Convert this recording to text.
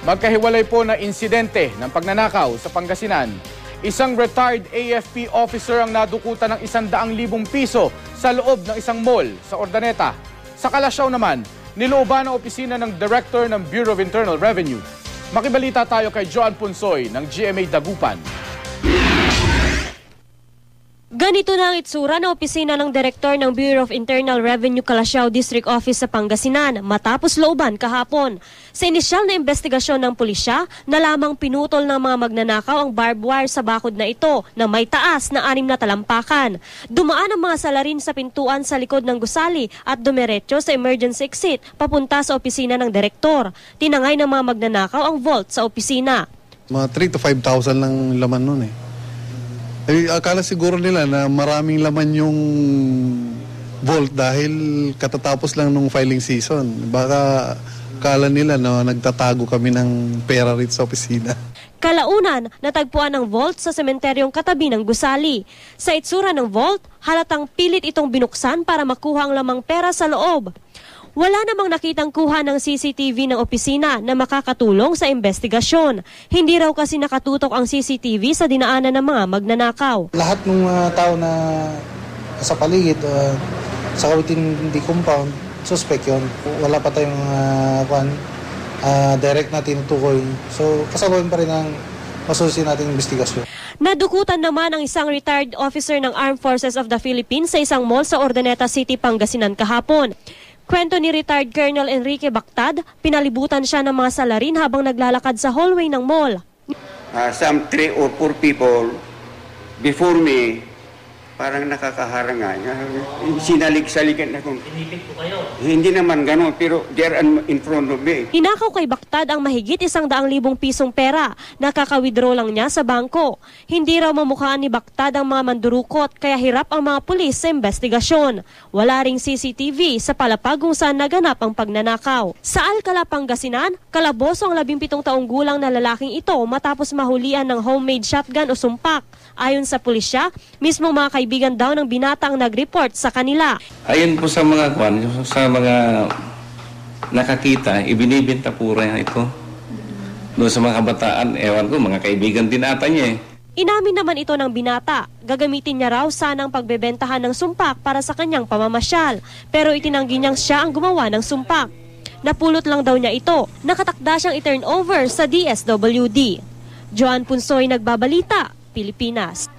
Magkahiwalay po na insidente ng pagnanakaw sa Pangasinan. Isang retired AFP officer ang nadukutan ng 100,000 piso sa loob ng isang mall sa Ordaneta. Sa Kalasyaw naman, nilooban ang opisina ng Director ng Bureau of Internal Revenue. Makibalita tayo kay Joan Punsoy ng GMA Dagupan. Ganito na ang itsura ng opisina ng Direktor ng Bureau of Internal Revenue Kalasyaw District Office sa Pangasinan matapos looban kahapon. Sa inisyal na investigasyon ng pulisya, na lamang pinutol ng mga magnanakaw ang barbed wire sa bakod na ito na may taas na 6 na talampakan. Dumaan ang mga salarin sa pintuan sa likod ng gusali at dumiretso sa emergency exit papunta sa opisina ng Direktor. Tinangay ng mga magnanakaw ang vault sa opisina. Mga 3,000 to 5,000 lang laman nun eh. Akala siguro nila na maraming laman yung vault dahil katatapos lang nung filing season. Baka akala nila na nagtatago kami ng pera rito sa opisina. Kalaunan, natagpuan ang vault sa sementeryong katabi ng gusali. Sa itsura ng vault, halatang pilit itong binuksan para makuha ang lamang pera sa loob. Wala namang nakitang kuha ng CCTV ng opisina na makakatulong sa investigasyon. Hindi raw kasi nakatutok ang CCTV sa dinaanan ng mga magnanakaw. Lahat ng tao na sa paligid, sa within the compound, suspect yun. Wala pa tayong direct na tinutukoy. So kasabayan pa rin ang masusin nating investigasyon. Nadukutan naman ang isang retired officer ng Armed Forces of the Philippines sa isang mall sa Ordaneta City, Pangasinan kahapon. Kwento ni retired Colonel Enrique Bactad, pinalibutan siya ng mga salarin habang naglalakad sa hallway ng mall. Some 3 or 4 people before me, parang nakakaharangan. Sinalik-salikan ako. Inipit po kayo? Hindi naman gano'n, pero they're in front of me. Hinakaw kay Bactad ang mahigit 100,000 pisong pera. Nakaka-withdraw lang niya sa bangko. Hindi raw mamukhaan ni Bactad ang mga mandurukot, kaya hirap ang mga pulis sa investigasyon. Wala ring CCTV sa palapag kung saan naganap ang pagnanakaw. Sa Alcala, Pangasinan, kalaboso ang 17 taong gulang na lalaking ito matapos mahulian ng homemade shotgun o sumpak. Ayon sa pulisya, mismo mga kaibigan daw ng binata ang nag-report sa kanila. Ayon po sa mga nakakita, ibinibenta po rin ito. Doon sa mga kabataan, ewan ko, mga kaibigan din ata niya eh. Inamin naman ito ng binata. Gagamitin niya raw sanang pagbebentahan ng sumpak para sa kanyang pamamasyal. Pero itinanggi niyang siya ang gumawa ng sumpak. Napulot lang daw niya ito. Nakatakda siyang i-turn over sa DSWD. Joan Punsoy, Nagbabalita, Pilipinas.